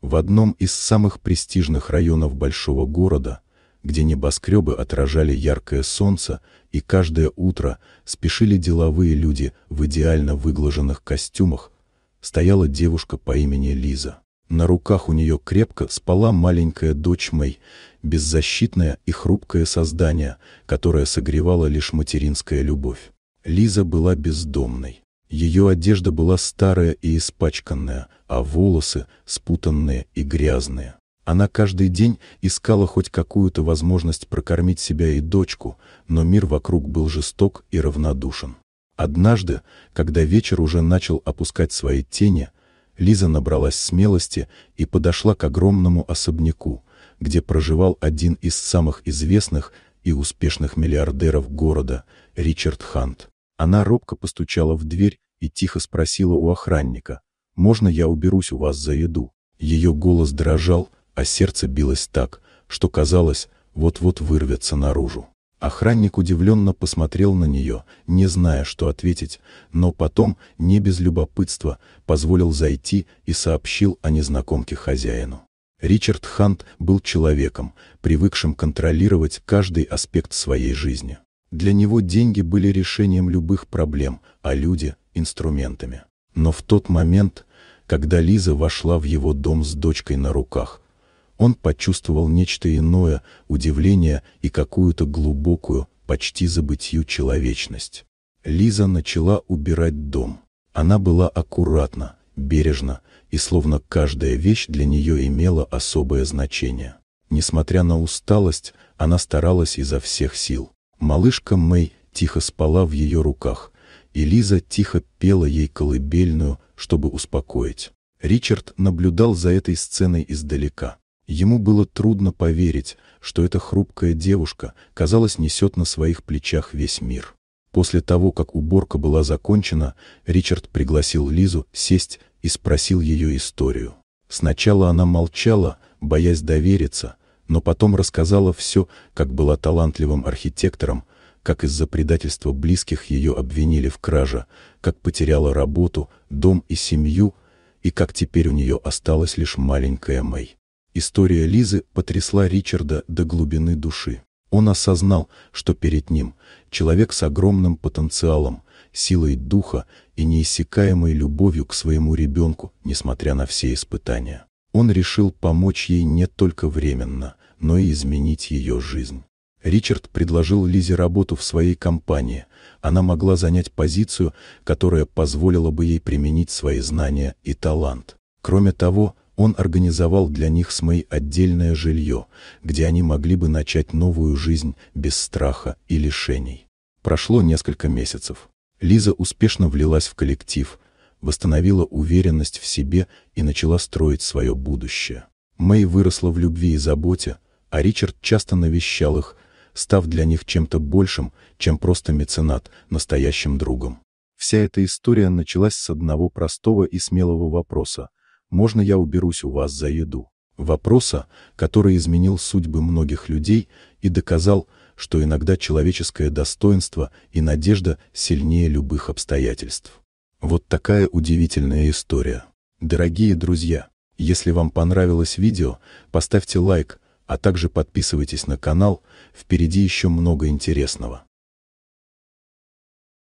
В одном из самых престижных районов большого города, где небоскребы отражали яркое солнце, и каждое утро спешили деловые люди в идеально выглаженных костюмах, стояла девушка по имени Лиза. На руках у нее крепко спала маленькая дочь Мэй, беззащитное и хрупкое создание, которое согревало лишь материнская любовь. Лиза была бездомной. Ее одежда была старая и испачканная, а волосы спутанные и грязные. Она каждый день искала хоть какую-то возможность прокормить себя и дочку, но мир вокруг был жесток и равнодушен. Однажды, когда вечер уже начал опускать свои тени, Лиза набралась смелости и подошла к огромному особняку, где проживал один из самых известных и успешных миллиардеров города, Ричард Хант. Она робко постучала в дверь и тихо спросила у охранника: «Можно я уберусь у вас за еду?» Ее голос дрожал, а сердце билось так, что казалось, вот-вот вырвется наружу. Охранник удивленно посмотрел на нее, не зная, что ответить, но потом, не без любопытства, позволил зайти и сообщил о незнакомке хозяину. Ричард Хант был человеком, привыкшим контролировать каждый аспект своей жизни. Для него деньги были решением любых проблем, а люди – инструментами. Но в тот момент, когда Лиза вошла в его дом с дочкой на руках, он почувствовал нечто иное, удивление и какую-то глубокую, почти забытью человечность. Лиза начала убирать дом. Она была аккуратна, бережна, и словно каждая вещь для нее имела особое значение. Несмотря на усталость, она старалась изо всех сил. Малышка Мэй тихо спала в ее руках, и Лиза тихо пела ей колыбельную, чтобы успокоить. Ричард наблюдал за этой сценой издалека. Ему было трудно поверить, что эта хрупкая девушка, казалось, несет на своих плечах весь мир. После того, как уборка была закончена, Ричард пригласил Лизу сесть и спросил ее историю. Сначала она молчала, боясь довериться, но потом рассказала все, как была талантливым архитектором, как из-за предательства близких ее обвинили в краже, как потеряла работу, дом и семью, и как теперь у нее осталась лишь маленькая Мэй. История Лизы потрясла Ричарда до глубины души. Он осознал, что перед ним человек с огромным потенциалом, силой духа и неиссякаемой любовью к своему ребенку, несмотря на все испытания. Он решил помочь ей не только временно, но и изменить ее жизнь. Ричард предложил Лизе работу в своей компании. Она могла занять позицию, которая позволила бы ей применить свои знания и талант. Кроме того, он организовал для них с Мэй отдельное жилье, где они могли бы начать новую жизнь без страха и лишений. Прошло несколько месяцев. Лиза успешно влилась в коллектив, восстановила уверенность в себе и начала строить свое будущее. Мэй выросла в любви и заботе, а Ричард часто навещал их, став для них чем-то большим, чем просто меценат, настоящим другом. Вся эта история началась с одного простого и смелого вопроса: «Можно я уберусь у вас за еду?» Вопроса, который изменил судьбы многих людей и доказал, что иногда человеческое достоинство и надежда сильнее любых обстоятельств. Вот такая удивительная история. Дорогие друзья, если вам понравилось видео, поставьте лайк, а также подписывайтесь на канал, впереди еще много интересного.